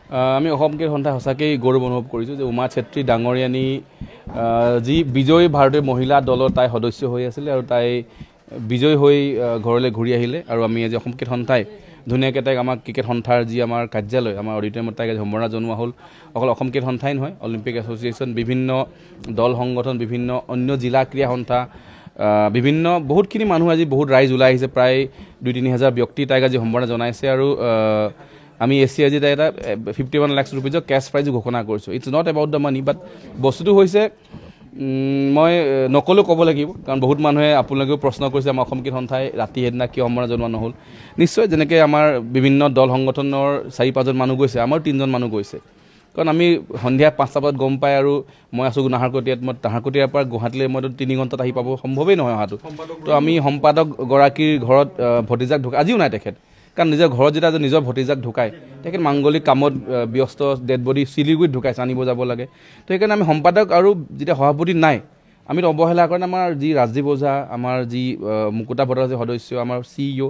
আমি অসম ক্ৰিকেট সন্থাই সঁচাকৈ গৌৰৱ অনুভৱ কৰিছোঁ যে উমা চেত্ৰী ডাঙৰীয়ানী যি বিজয়ী ভাৰতীয় মহিলা দলৰ তাই সদস্য হৈ আছিলে আৰু তাই বিজয়ী হৈ ঘৰলৈ ঘূৰি আহিলে আৰু আমি আজি অসম ক্ৰিকেট সন্থাই ধুনীয়াকৈ তাইক আমাৰ ক্ৰিকেট সন্থাৰ যি আমাৰ কাৰ্যালয় আমাৰ অডিটৰিয়ামত তাইক সম্বৰ্ধনা জনোৱা হ'ল। অকল অসম ক্ৰিকেট সন্থাই নহয়, অলিম্পিক এছ'চিয়েশ্যন, বিভিন্ন দল সংগঠন, বিভিন্ন অন্য জিলা ক্ৰীড়া সন্থা, বিভিন্ন বহুতখিনি মানুহ আজি বহুত ৰাইজ ওলাই আহিছে, প্ৰায় 2-3 হাজাৰ ব্যক্তি তাইক আজি সম্বৰ্ধনা জনাইছে আৰু আমি এছিয়া আজি তাই এটা 51 লাখ ৰুপিজৰ কেছ প্ৰাইজো ঘোষণা কৰিছোঁ। It's not about the money, but বস্তুটো হৈছে মই নকলেও ক'ব লাগিব, কাৰণ বহুত মানুহে আপোনালোকেও প্ৰশ্ন কৰিছে আমাৰ অসম ক্ৰিকেট সন্থাই ৰাতি সেইদিনা কিয় সম্বৰ্ধনা জনোৱা নহ'ল। নিশ্চয় যেনেকৈ আমাৰ বিভিন্ন দল সংগঠনৰ 4-5জন মানুহ গৈছে, আমাৰ 3জন মানুহ গৈছে, কাৰণ আমি সন্ধিয়া 5টা বজাত গম পাই আৰু মই আছোঁ নাহৰকটীয়াত, মই নাহৰকটীয়াৰ পৰা গুৱাহাটীলৈ মইতো 3 ঘণ্টাত আহি পাব সম্ভৱেই নহয় অহাটো। তো আমি সম্পাদকগৰাকীৰ ঘৰত ভতিজাক ঢুকাই, আজিও নাই তেখেত, কাৰণ নিজৰ ঘৰত যেতিয়া নিজৰ ভতিজাক ঢুকায়, তেখেত মাংগলিক কামত ব্যস্ত, ডেড বডি শিলিগুৰিত ঢুকাইছে, আনিব যাব লাগে। তো সেইকাৰণে আমি সম্পাদক আৰু যেতিয়া সভাপতি নাই, আমি অৱহেলা কাৰণে আমাৰ যি ৰাজীৱ ওঝা, আমাৰ যি মুকুতা ভট্টাচাৰ্য সদস্য, আমাৰ CEO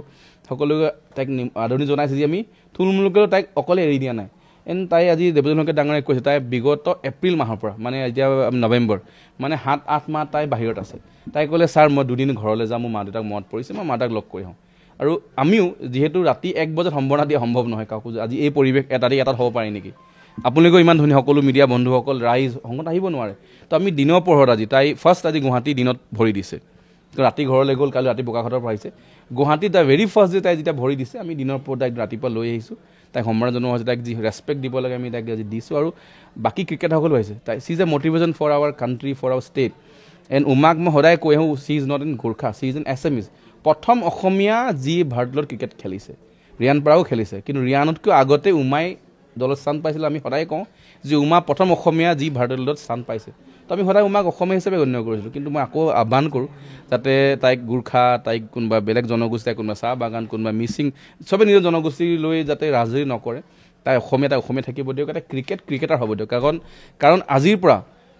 সকলোকে তাইক আদৰণি জনাইছে যে আমি থুলমূলকৈও তাইক অকলে এৰি দিয়া নাই। তাই আজি দেৱজন শইকীয়া ডাঙৰীয়াই কৈছে তাই বিগত এপ্ৰিল মাহৰ পৰা, মানে এতিয়া নৱেম্বৰ, মানে 7-8 মাহ তাই বাহিৰত আছে। তাই ক'লে ছাৰ মই 2 দিন ঘৰলৈ যাম, মোৰ মা দেউতাক মনত পৰিছে, মই মা দেউতাক লগ কৰি আহোঁ। আৰু আমিও যিহেতু ৰাতি 1 বজাত সম্বৰ্ধনা দিয়া সম্ভৱ নহয় কাকো, আজি এই পৰিৱেশ এটাত হ'ব পাৰে নেকি, আপোনালোকেও ইমান ধুনীয়া সকলো মিডিয়া বন্ধুসকল ৰাইজ সংগত আহিব নোৱাৰে। তো আমি দিনৰ পোহৰত আজি তাই আজি গুৱাহাটী দিনত ভৰি দিছে, তো ৰাতি ঘৰলৈ গ'ল, কালি ৰাতি বোকাখাটৰ পৰা আহিছে। গুৱাহাটীত তাই ভেৰি ফাৰ্ষ্ট ডে তাই যেতিয়া ভৰি দিছে, আমি দিনৰ পোহৰত তাইক ৰাতিপুৱা লৈ আহিছোঁ, তাইক সম্বৰ্ধনা জনোৱা হৈছে, তাইক যি ৰেচপেক্ট দিব লাগে আমি তাইক আজি দিছোঁ। আৰু বাকী ক্ৰিকেটাৰসকলো আহিছে, তাই she is a motivation for our country, for our state. And উমাক মই সদায় কৈ আহোঁ, she is not in Gorkha, she is in এছএমিজ। প্ৰথম অসমীয়া যি ভাৰতত ক্ৰিকেট খেলিছে, ৰিয়ান পৰাও খেলিছে, কিন্তু ৰিয়ানতকৈ আগতে উমাই দলত স্থান পাইছিলে। আমি সদায় কওঁ যে উমা প্ৰথম অসমীয়া যি ভাৰতীয় দলত স্থান পাইছে, তো আমি সদায় উমাক অসমীয়া হিচাপে গণ্য কৰিছিলোঁ। কিন্তু মই আকৌ আহ্বান কৰোঁ যাতে তাইক গোৰ্খা, তাইক কোনোবা বেলেগ জনগোষ্ঠী, কোনোবা চাহ বাগান, কোনোবা মিচিং, চবেই নিজৰ জনগোষ্ঠী লৈ যাতে ৰাজনীতি নকৰে। তাই অসমীয়া থাকিব দিয়ক, এটা ক্ৰিকেটাৰ হ'ব দিয়ক। কাৰণ আজিৰ পৰা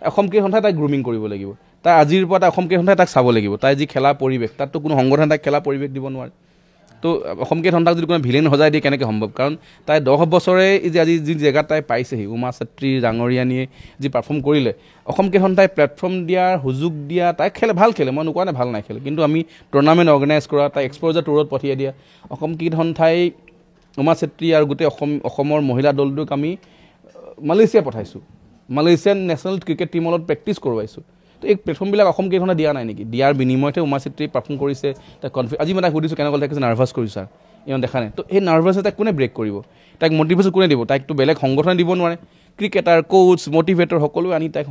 অসম ক্ৰিকেট সন্থাই তাইক গ্ৰুমিং কৰিব লাগিব। তাই আজিৰ পৰা তাই অসম ক্ৰিকেট সন্থাই তাক চাব লাগিব। তাই যি খেলা পৰিৱেশ, তাততো কোনো সংগঠনে তাইক খেলা পৰিৱেশ দিব নোৱাৰে। তো অসম ক্ৰিকেট সন্থাক যদি কোনো ভিলেন সজাই দিয়ে কেনেকৈ সম্ভৱ, কাৰণ তাই 10 বছৰে যে আজি যি জেগাত তাই পাইছেহি, উমা চেত্ৰী ডাঙৰীয়ানীয়ে যি পাৰফৰ্ম কৰিলে, অসম ক্ৰিকেট সন্থাই প্লেটফৰ্ম দিয়াৰ সুযোগ দিয়া, তাই ভাল খেলে, মই নোকোৱা নাই ভাল নাই খেলে, কিন্তু আমি টুৰ্ণামেণ্ট অৰ্গেনাইজ কৰা, তাই এক্সপ'জাৰ টুৰত পঠিয়াই দিয়া, অসম ক্ৰিকেট সন্থাই উমা চেত্ৰী আৰু গোটেই অসমৰ মহিলা দলটোক আমি মালয়েছিয়া পঠাইছোঁ, মালয়েছিয়ান নেশ্যনেল ক্ৰিকেট টিমৰ লগত প্ৰেক্টিচ কৰোৱাইছোঁ। তো এই প্লেটফৰ্মবিলাক অসম ক্ৰিকেট সন্থাই দিয়া নাই নেকি? দিয়াৰ বিনিময়তে উমা চেত্ৰী পাৰফৰ্ম কৰিছে, তাই আজি মই তাইক সুধিছোঁ কেনেকৈ তাইক নাৰ্ভাছ কৰিছোঁ ছাৰ, ইমান দেখা নাই। তো সেই নাৰ্ভাছ তাইক কোনে ব্ৰেক কৰিব, তাইক মটিভেশ্যন কোনে দিব? তাইকতো বেলেগ সংগঠনে দিব নোৱাৰে। ক্ৰিকেটাৰ, কোচ, মটিভেটৰ সকলোৱে আনি তাইক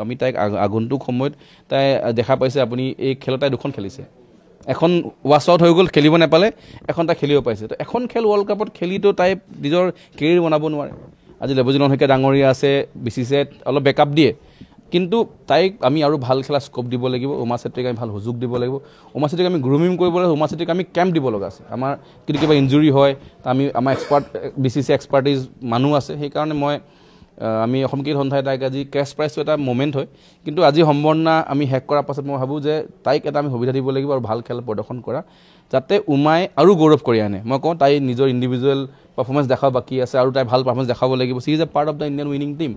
আমি তাইক আগন্তুক সময়ত তাই দেখা পাইছে, আপুনি এই খেলত তাই 2খন খেলিছে, এখন ৱাছ আউট হৈ গ'ল, খেলিব নাপালে, এখন তাই খেলিব পাইছে। তো এখন খেল ৱৰ্ল্ড কাপত খেলিতো তাই নিজৰ কেৰিয়াৰ বনাব নোৱাৰে। আজি দেৱজন শইকীয়া ডাঙৰীয়া আছে, BCCI অলপ বেকআপ দিয়ে, কিন্তু তাইক আমি আৰু ভাল খেলা স্কোপ দিব লাগিব। উমা চেত্ৰীক আমি ভাল সুযোগ দিব লাগিব, উমা চেত্ৰীক আমি গ্ৰুমিং কৰিব লাগিব, উমা চেত্ৰীক আমি কেম্প দিব লগা আছে। আমাৰ যদি কিবা ইঞ্জুৰি হয়, আমাৰ BCCI এক্সপাৰ্টিজ মানুহ আছে, সেইকাৰণে আমি অসম ক্ৰিকেট সন্থাই তাইক আজি কেছ প্ৰাইজটো এটা মুমেণ্ট হয়, কিন্তু আজি সম্বৰ্ধনা আমি শেষ কৰাৰ পাছত মই ভাবোঁ যে তাইক এটা আমি সুবিধা দিব লাগিব আৰু ভাল খেল প্ৰদৰ্শন কৰা, যাতে উমাই আৰু গৌৰৱ কৰি আনে। মই কওঁ তাই নিজৰ ইণ্ডিভিজুৱেল পাৰফৰ্মেঞ্চ দেখাব বাকী আছে, আৰু তাই ভাল পাৰফৰ্মেঞ্চ দেখাব লাগিব। She is a part of the Indian winning team,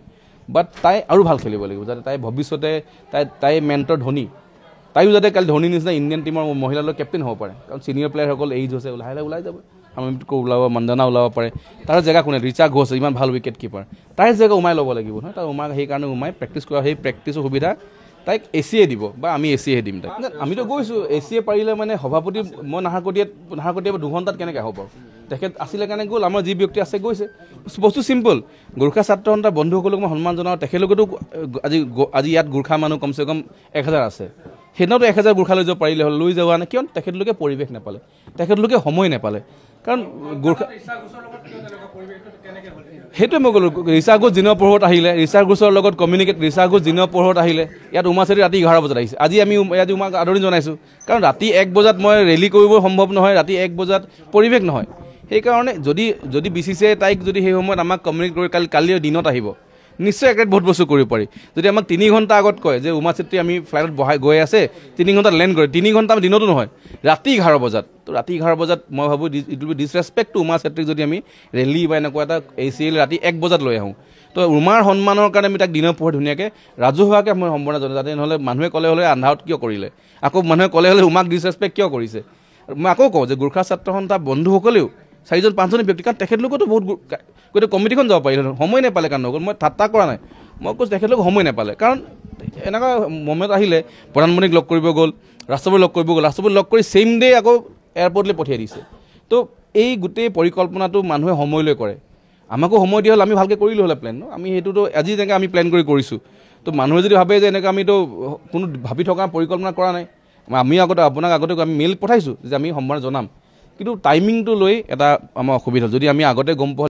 but তাই আৰু ভাল খেলিব লাগিব, যাতে তাই ভৱিষ্যতে তাই মেণ্টৰ ধোনী, তাইও যাতে কালি ধোনী নিচিনা ইণ্ডিয়ান টিমৰ মহিলা দলৰ কেপ্টেইন হ'ব পাৰে। কাৰণ ছিনিয়ৰ প্লেয়াৰসকল এইজ হৈছে, লাহে লাহে ওলাই যাব, আমিতকৈ ওলাব, মন্দানা ওলাব পাৰে, তাৰ জেগা কোনে? ৰিচা ঘোষ ইমান ভাল উইকেট কিপাৰ, তাইৰ জেগা উমাই ল'ব লাগিব নহয়। তাৰ উমাক সেইকাৰণে উমাই প্ৰেক্টিচ কৰা, সেই প্ৰেক্টিচৰ সুবিধা তাইক এছিয়ে দিব, বা আমি এছিয়ে দিম তাইক। আমিতো গৈছোঁ, এছিয়ে পাৰিলে মানে সভাপতি মই নাহৰকটীয়াত 2 ঘণ্টাত কেনেকৈ হ'ব বাৰু? তেখেত আছিলে কাৰণে গ'ল, আমাৰ যি ব্যক্তি আছে গৈছে। বস্তু চিম্পল, গোৰ্খা ছাত্ৰ সন্থাৰ বন্ধুসকলক মই সন্মান জনাওঁ। তেখেতলোকেতো আজি ইয়াত গোৰ্খা মানুহ কমচে কম 1000 আছে, সেইদিনাতো 1000 গোৰ্খা লৈ যাব পাৰিলে হ'ল, লৈ যোৱা নাই কিয়? তেখেতলোকে পৰিৱেশ নাপালে, তেখেতলোকে সময় নাপালে। কাৰণ গোৰ্খা সেইটোৱে মই ক'লোঁ, ৰিচা ঘোষ দিনৰ পোহৰত আহিলে, ৰিচা ঘোষৰ লগত ৰিচা ঘোষ দিনৰ পোহৰত আহিলে, ইয়াত উমা চেত্ৰী ৰাতি 11 বজাত আহিছে। আজি আমি উমাক আদৰণি জনাইছোঁ, কাৰণ ৰাতি 1 বজাত মই ৰেলী কৰিব সম্ভৱ নহয়, ৰাতি 1 বজাত পৰিৱেশ নহয়। সেইকাৰণে যদি BCCI তাইক যদি সেই সময়ত আমাক কমিউনিকেট কৰি কালি দিনত আহিব, নিশ্চয় একে বহুত বস্তু কৰিব পাৰি যদি আমাক 3 ঘণ্টা আগত কয় যে উমা চেত্ৰী আমি ফ্লাইটত বহাই গৈ আছে 3 ঘণ্টাত লেণ্ড কৰে 3 ঘণ্টা আমি দিনতো নহয় ৰাতি 11 বজাত তো ৰাতি 11 বজাত মই ভাবোঁ it will be disrespect to Uma চেত্ৰীক যদি আমি ৰেলী বা এনেকুৱা এটা ACL ৰাতি 1 বজাত লৈ আহোঁ তো উমাৰ সন্মানৰ কাৰণে আমি তাক দিনৰ পোহৰ ধুনীয়াকৈ ৰাজহুৱাকৈ মই সম্বৰ্ধনা জনাওঁ যাতে নহ'লে মানুহে ক'লে হ'লে আন্ধাৰত কিয় কৰিলে আকৌ মানুহে ক'লে হ'লে উমাক ডিছৰেছপেক্ট কিয় কৰিছে মই আকৌ কওঁ যে গোৰ্খা ছাত্ৰ সন্থা বন্ধুসকলেও 4-5জন ব্যক্তি কাৰণ তেখেতলোকেতো বহুত গোটেই কমিটিখন যাব পাৰিলে সময় নাপালে কাৰণ নগ'ল মই ঠাট্টা কৰা নাই মই কৈছোঁ তেখেতলোক সময় নাপালে কাৰণ এনেকুৱা মমেণ্ট আহিলে প্ৰধানমন্ত্ৰীক লগ কৰিব গ'ল ৰাষ্ট্ৰপতি লগ কৰিব গ'ল ৰাষ্ট্ৰপতি লগ কৰি ছেইম ডে আকৌ এয়াৰপৰ্টলৈ পঠিয়াই দিছে তো এই গোটেই পৰিকল্পনাটো মানুহে সময়লৈ কৰে আমাকো সময় দিয়া হ'লে আমি ভালকৈ কৰিলোঁ হ'লে প্লেন আমি সেইটোতো আজি যেনেকৈ আমি প্লেন কৰিছোঁ তো মানুহে যদি ভাবে যে এনেকৈ আমিতো কোনো ভাবি থকা পৰিকল্পনা কৰা নাই আমি আপোনাক আগতে আমি মেইল পঠাইছোঁ যে আমি সম্বৰ্ধনা জনাম কিন্তু টাইমিংটো লৈ এটা আমাৰ অসুবিধা যদি আমি আগতে গম পোৱা